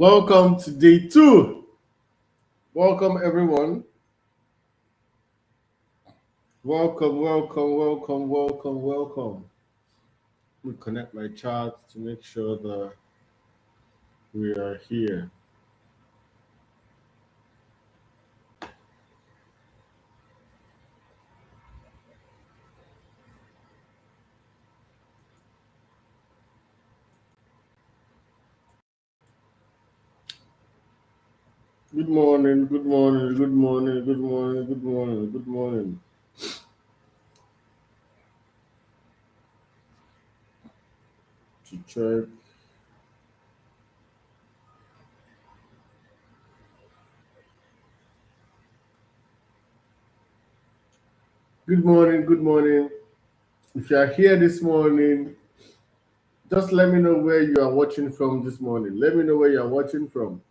Welcome to day 2. Welcome, everyone. Welcome. Let me connect my chart to make sure that we are here. Good morning. To check. Good morning. If you are here this morning, just let me know where you are watching from this morning. Let me know where you are watching from.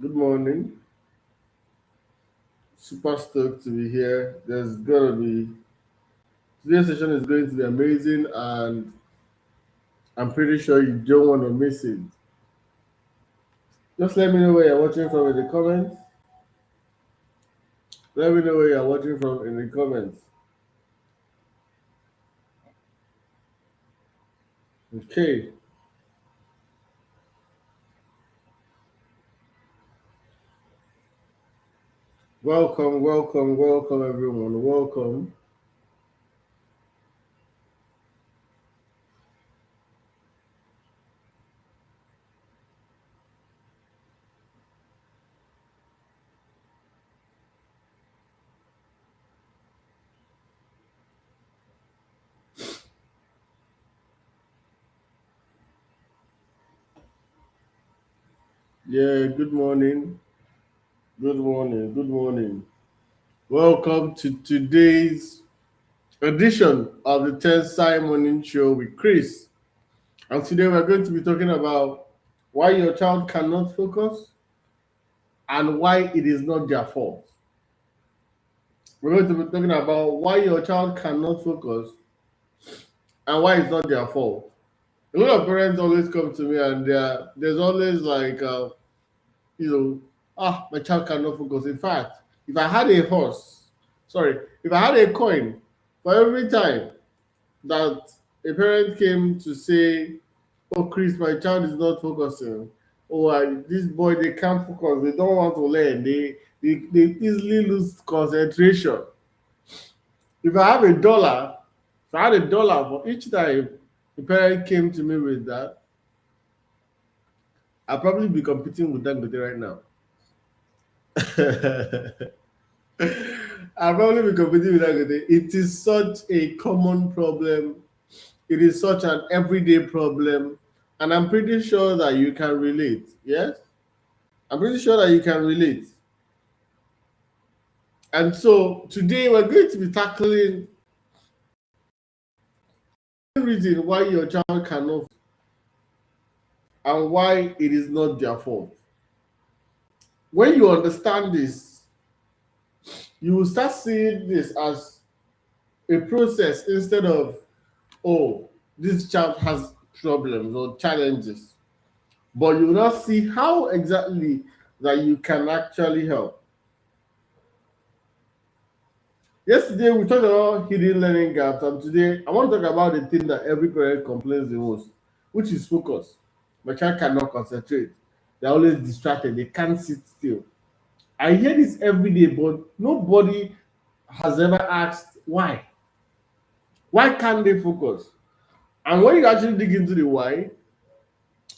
Good morning. Super stoked to be here. Today's session is going to be amazing, and I'm pretty sure you don't want to miss it. Just let me know where you're watching from in the comments. Let me know where you're watching from in the comments. Okay. Welcome, everyone. Welcome. Yeah, good morning. Good morning. Welcome to today's edition of the Tensai Morning Show with Chris. And today we're going to be talking about why your child cannot focus and why it is not their fault. We're going to be talking about why your child cannot focus and why it's not their fault. A lot of parents always come to me and there's always like, you know, my child cannot focus. In fact, if I had a horse, sorry, if I had a coin for every time that a parent came to say, oh, Chris, my child is not focusing. Oh, this boy, they can't focus. They don't want to learn. They easily lose concentration. If I have a dollar, if I had a dollar for each time the parent came to me with that, I'll probably be competing with Dangote right now. I'll probably be competing with Dangote. It is such a common problem. It is such an everyday problem. And I'm pretty sure that you can relate. Yes? I'm pretty sure that you can relate. And so today we're going to be tackling the reason why your child cannot and why it is not their fault. When you understand this, you will start seeing this as a process instead of, oh, this child has problems or challenges. But you will not see how exactly that you can actually help. Yesterday we talked about hidden learning gaps, and today I want to talk about the thing that every parent complains the most, which is focus. My child cannot concentrate. They're always distracted. They can't sit still. I hear this every day, but nobody has ever asked why. Why can't they focus? And when you actually dig into the why,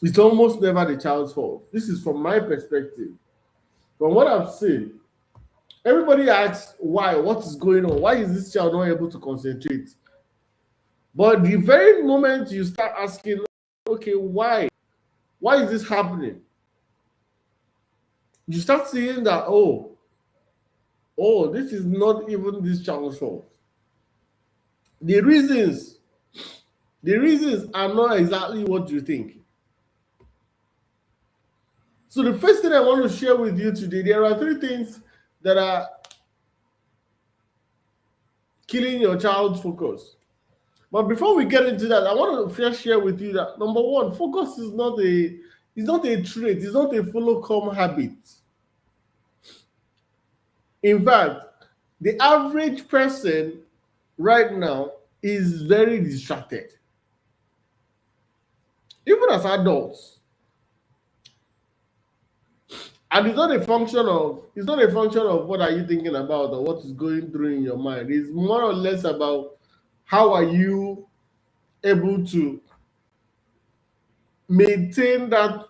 it's almost never the child's fault. This is from my perspective. From what I've seen, everybody asks why, what is going on? Why is this child not able to concentrate? But the very moment you start asking, okay, why? Why is this happening? You start seeing that, this is not even this child's fault. The reasons, the reasons are not exactly what you think. So the first thing I want to share with you today, there are 3 things that are killing your child's focus. But before we get into that, I want to first share with you that number one, focus is not a trait, it's not a follow come habit. In fact, the average person right now is very distracted. Even as adults. And it's not a function of what are you thinking about or what is going through in your mind. It's more or less about how are you able to maintain that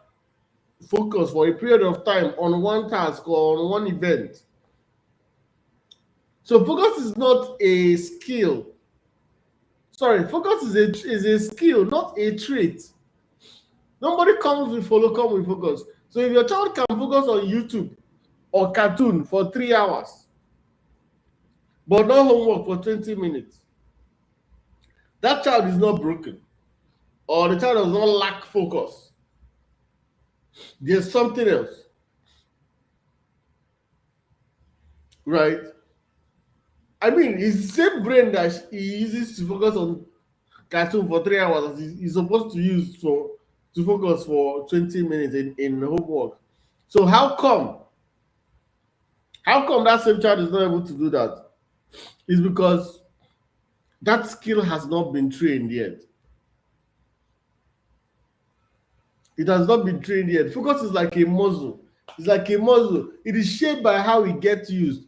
focus for a period of time on one task or on one event. So focus is not a skill. Sorry, focus is a skill, not a trait. Nobody come with focus. So if your child can focus on YouTube or cartoon for 3 hours, but not homework for 20 minutes, that child is not broken, or the child does not lack focus. There's something else, right? I mean, it's the same brain that he uses to focus on cartoon for 3 hours as he's supposed to use to focus for 20 minutes in homework. So how come that same child is not able to do that? It's because that skill has not been trained yet. It has not been trained yet. Focus is like a muscle. It's like a muscle. It is shaped by how it gets used.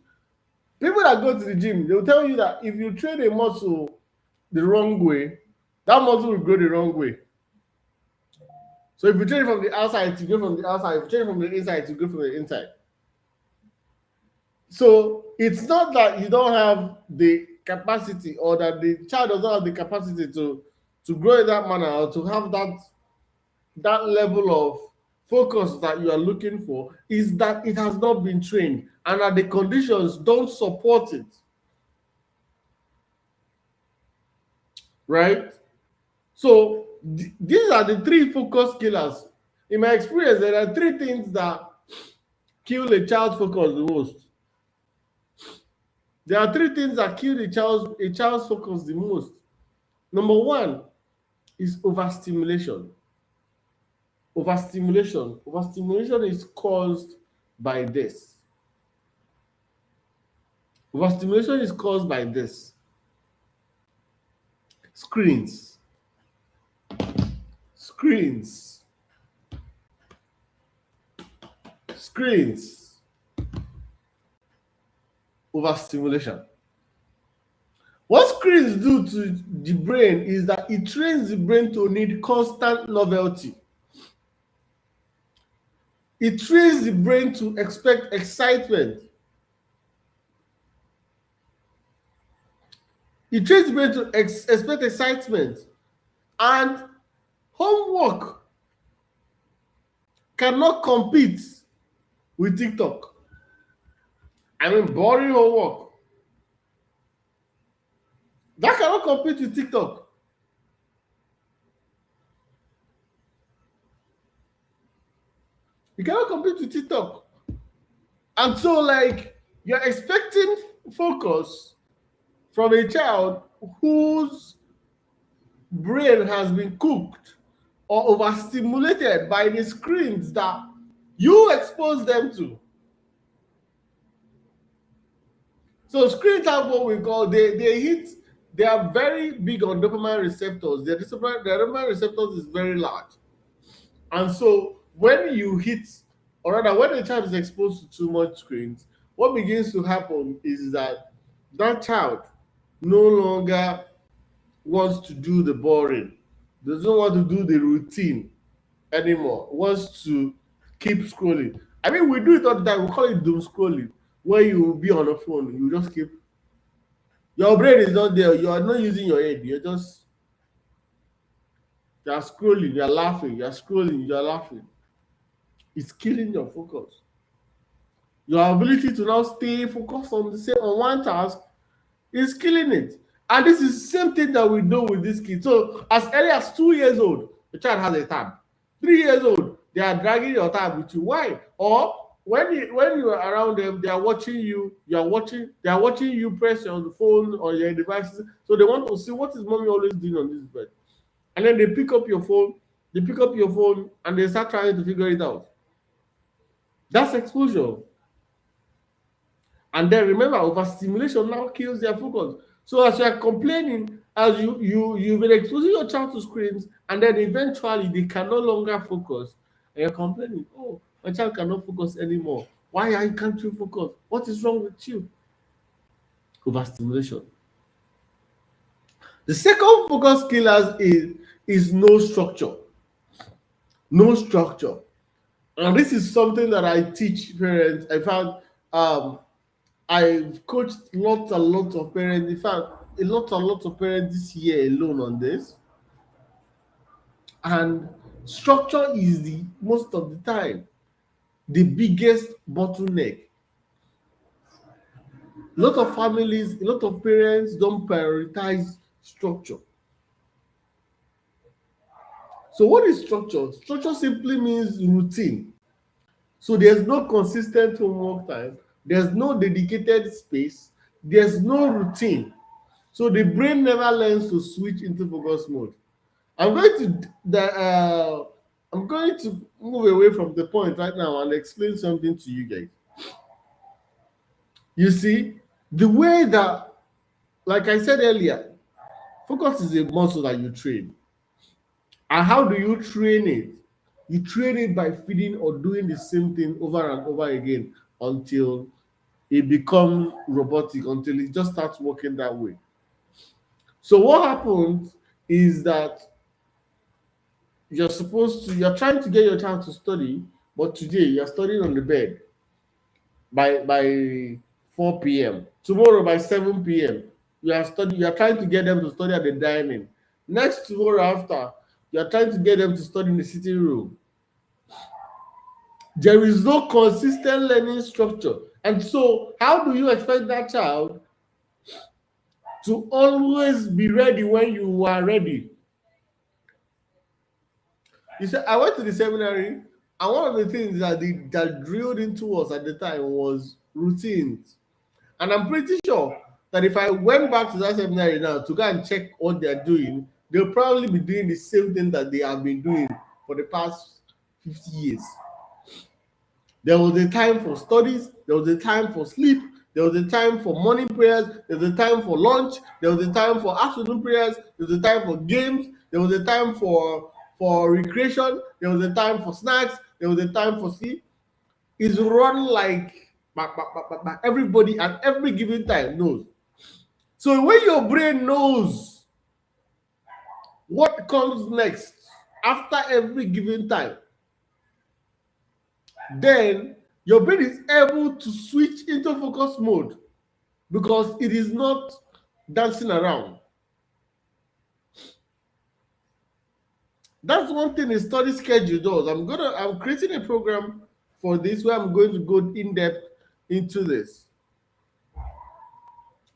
People that go to the gym, they will tell you that if you train a muscle the wrong way, that muscle will grow the wrong way. So if you train it from the outside, to go from the outside. If you train it from the inside, to go from the inside. So it's not that you don't have the capacity or that the child does not have the capacity to grow in that manner or to have that level of focus that you are looking for, is that it has not been trained and that the conditions don't support it. Right? So these are the three focus killers. In my experience, there are three things that kill a child's focus the most. There are three things that kill a child's focus the most. Number one is overstimulation. Overstimulation is caused by this. Overstimulation is caused by this. Screens. Overstimulation. What screens do to the brain is that it trains the brain to need constant novelty. It trains the brain to expect excitement. It trains the brain to expect excitement. And homework cannot compete with TikTok. I mean, boring homework. That cannot compete with TikTok. You cannot compete with TikTok. And so, like, you're expecting focus from a child whose brain has been cooked or overstimulated by the screens that you expose them to. So screens have what we call, they are very big on dopamine receptors. Their dopamine receptors is very large. And so when you hit, or rather when a child is exposed to too much screens, what begins to happen is that child no longer wants to do the boring, doesn't want to do the routine anymore, wants to keep scrolling. I mean, we do it all the time. We call it doom scrolling, where you will be on a phone, you just keep, your brain is not there, you are not using your head, you're scrolling, you're laughing, you're scrolling, you're laughing. It's killing your focus. Your ability to now stay focused on one task is killing it. And this is the same thing that we do with this kid. So as early as 2 years old, the child has a tab. 3 years old, they are dragging your tab with you. Why? Or when you are around them, they are watching you. They are watching you press on the phone or your devices. So they want to see what is mommy always doing on this bed. And then they pick up your phone. They pick up your phone and they start trying to figure it out. That's exposure. And then remember, overstimulation now kills their focus. So as you are complaining, as you've been exposing your child to screens, and then eventually they can no longer focus, and you're complaining, oh, my child cannot focus anymore. Can't you focus? What is wrong with you? Overstimulation. The second focus killers is no structure. No structure. And this is something that I teach parents. I found I've coached lots and lots of parents. In fact, a lot of parents this year alone on this. And structure is the most of the time the biggest bottleneck. A lot of families, a lot of parents don't prioritize structure. So what is structure? Structure simply means routine. So there's no consistent homework time, there's no dedicated space, there's no routine. So the brain never learns to switch into focus mode. I'm going to I'm going to move away from the point right now and explain something to you guys. You see, the way that, like I said earlier, focus is a muscle that you train. And how do you train it? You train it by feeding or doing the same thing over and over again until it becomes robotic, until it just starts working that way. So what happens is that you're trying to get your child to study, but today you're studying on the bed by 4 p.m. Tomorrow by 7 p.m. You are trying to get them to study at the dining. Next tomorrow after, you are trying to get them to study in the sitting room. There is no consistent learning structure. And so how do you expect that child to always be ready when you are ready? You said I went to the seminary, and one of the things that drilled into us at the time was routines. And I'm pretty sure that if I went back to that seminary now to go and check what they're doing, they'll probably be doing the same thing that they have been doing for the past 50 years. There was a time for studies, there was a time for sleep, there was a time for morning prayers, there was a time for lunch, there was a time for afternoon prayers, there was a time for games, there was a time for recreation, there was a time for snacks, there was a time for sleep. It's run like everybody at every given time knows. So when your brain knows what comes next after every given time, then your brain is able to switch into focus mode because it is not dancing around. That's one thing a study schedule does. I'm creating a program for this where I'm going to go in depth into this.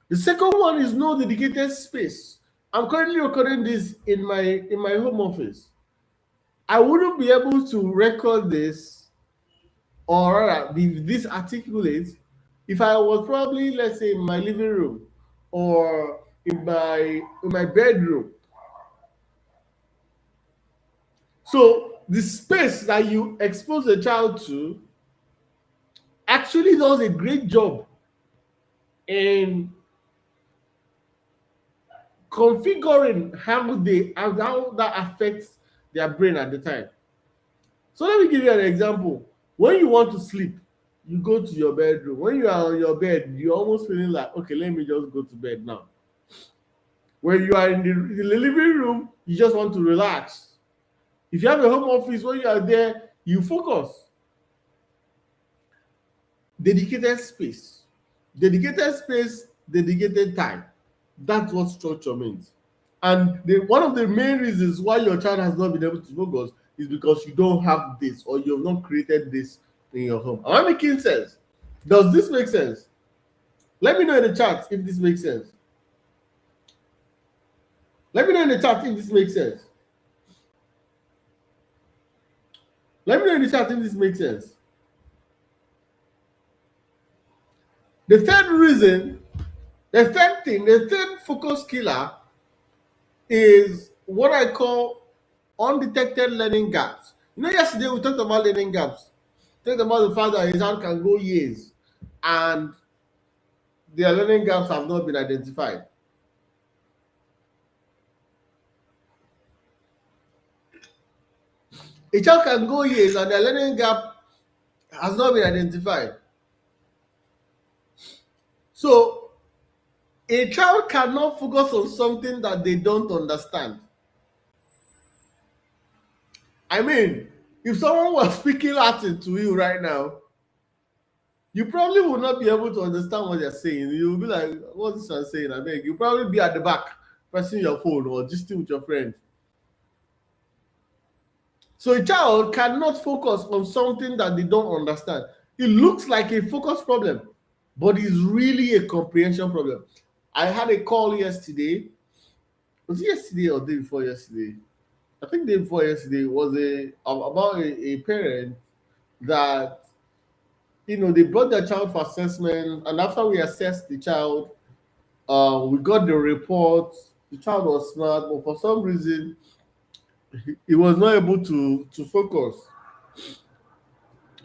The second one is no dedicated space. I'm currently recording this in my home office. I wouldn't be able to record this or rather be this articulate if I was probably, let's say, in my living room or in my bedroom. So the space that you expose a child to actually does a great job in configuring how that affects their brain at the time. So let me give you an example. When you want to sleep, you go to your bedroom. When you are on your bed, you're almost feeling like, okay, let me just go to bed now. When you are in the living room, you just want to relax. If you have a home office, when you are there, you focus. Dedicated space, dedicated time. That's what structure means. And one of the main reasons why your child has not been able to focus is because you don't have this or you have not created this in your home. Am I making sense? Does this make sense? Let me know in the chat if this makes sense. Let me know in the chat if this makes sense. Let me know in the chat if this makes sense. The third reason, the third focus killer is what I call undetected learning gaps. You know, yesterday we talked about learning gaps. Talked about the fact that his hand can go years and their learning gaps have not been identified. A child can go years and their learning gap has not been identified. So a child cannot focus on something that they don't understand. I mean, if someone was speaking Latin to you right now, you probably will not be able to understand what they're saying. You will be like, what's this one saying? I beg. You'll probably be at the back pressing your phone or just with your friend. So a child cannot focus on something that they don't understand. It looks like a focus problem, but it's really a comprehension problem. I had a call yesterday. Was it yesterday or day before yesterday? I think day before yesterday was about a parent that they brought their child for assessment, and after we assessed the child, we got the report. The child was smart, but for some reason he was not able to focus,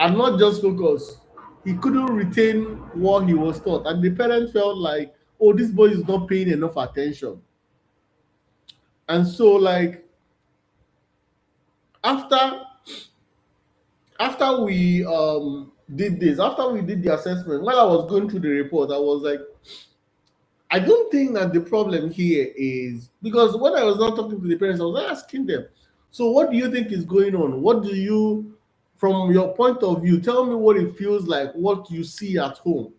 and not just focus. He couldn't retain what he was taught, and the parent felt like, oh, this boy is not paying enough attention. And so, like, after after we did the assessment, while I was going through the report, I was like, I don't think that the problem here is because when I was not talking to the parents, I was asking them, so what do you think is going on? What do you, from your point of view, tell me what it feels like, what you see at home.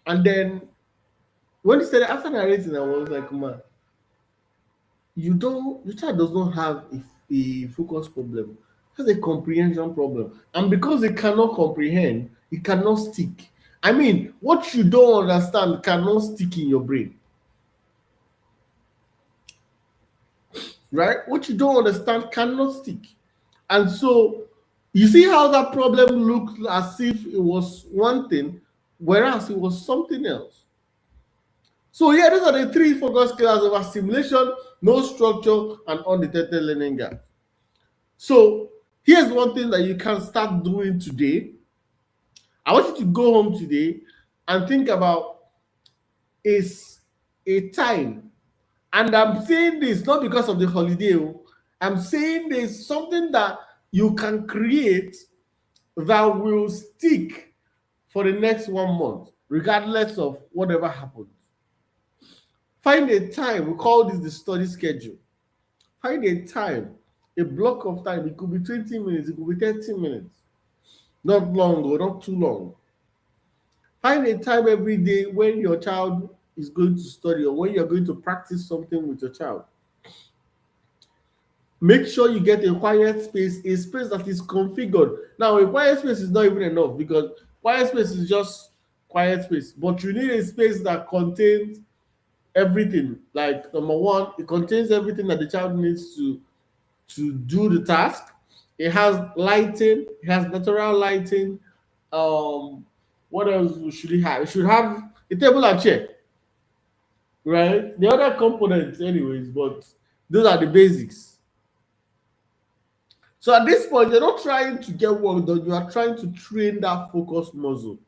And then when he said after narrating, I was like, man, your child does not have a focus problem. It has a comprehension problem. And because it cannot comprehend, it cannot stick. I mean, what you don't understand cannot stick in your brain. Right? What you don't understand cannot stick. And so you see how that problem looked as if it was one thing, whereas it was something else. So yeah, these are the three focus killers of assimilation, no structure, and undetected learning gap. So here's one thing that you can start doing today. I want you to go home today and think about is a time. And I'm saying this not because of the holiday. I'm saying this something that you can create that will stick for the next 1 month, regardless of whatever happens. Find a time. We call this the study schedule. Find a time, a block of time. It could be 20 minutes, it could be 30 minutes. Not long or not too long. Find a time every day when your child is going to study or when you're going to practice something with your child. Make sure you get a quiet space, a space that is configured. Now, a quiet space is not even enough because quiet space is just quiet space, but you need a space that contains everything. Like number one, it contains everything that the child needs to do the task. It has lighting, it has natural lighting. What else should it have? It should have a table and chair, right? The other components, anyways, but those are the basics. So at this point, you're not trying to get work done, you are trying to train that focus muscle.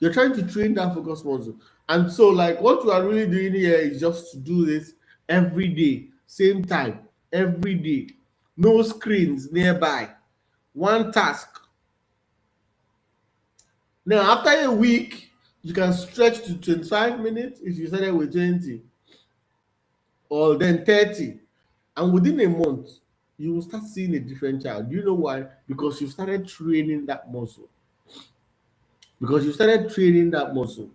You're trying to train that focus muscle. And so, like, what you are really doing here is just to do this every day, same time, every day. No screens nearby. One task. Now, after a week, you can stretch to 25 minutes if you started with 20, or then 30. And within a month, you will start seeing a different child. Do you know why? Because you started training that muscle. Because you started training that muscle.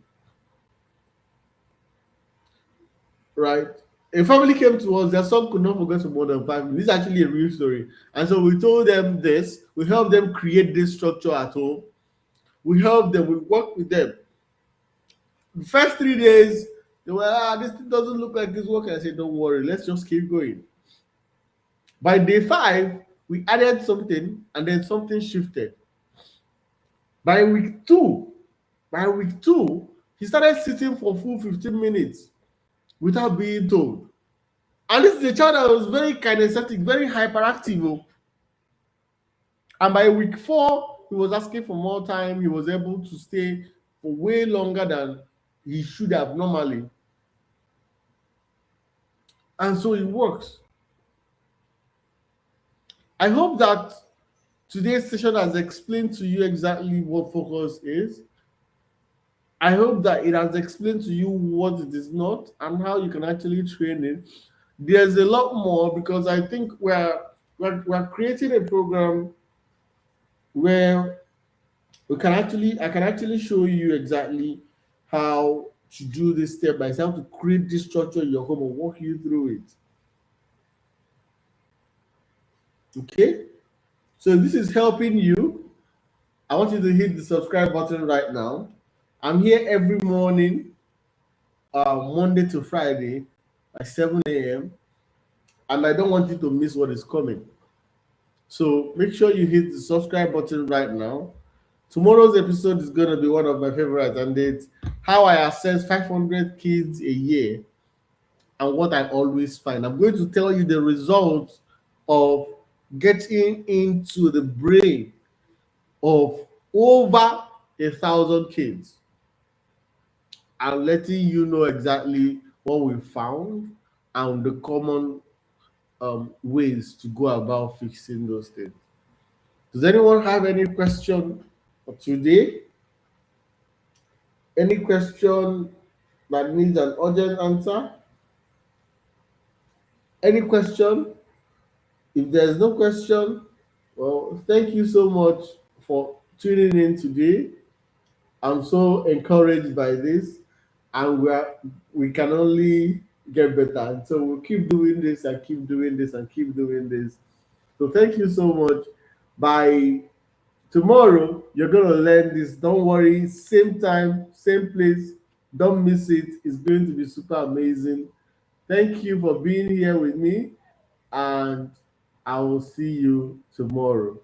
Right? A family came to us, their son could not forget for more than 5 minutes. This is actually a real story. And so we told them this, we helped them create this structure at home. We helped them, we worked with them. The first 3 days, they were, this thing doesn't look like this work. I said, don't worry, let's just keep going. By day 5, we added something and then something shifted. By week two, he started sitting for full 15 minutes without being told. And this is a child that was very kinesthetic, very hyperactive. Oh. And by week four, he was asking for more time. He was able to stay for way longer than he should have normally. And so it works. I hope that today's session has explained to you exactly what focus is. I hope that it has explained to you what it is not and how you can actually train it. There's a lot more because I think we're creating a program where I can actually show you exactly how to do this step by step, how to create this structure in your home and walk you through it. Okay? So if this is helping you, I want you to hit the subscribe button right now. I'm here every morning, Monday to Friday at 7 a.m. and I don't want you to miss what is coming. So make sure you hit the subscribe button right now. Tomorrow's episode is going to be one of my favorites, and it's how I assess 500 kids a year and what I always find. I'm going to tell you the results of getting into the brain of over 1,000 kids and letting you know exactly what we found and the common ways to go about fixing those things. Does anyone have any question for today? Any question that needs an urgent answer? Any question? If there's no question, well, thank you so much for tuning in today. I'm so encouraged by this, and we can only get better. And so we'll keep doing this and keep doing this and keep doing this. So thank you so much. By tomorrow, you're gonna learn this. Don't worry, same time, same place. Don't miss it. It's going to be super amazing. Thank you for being here with me, and I will see you tomorrow.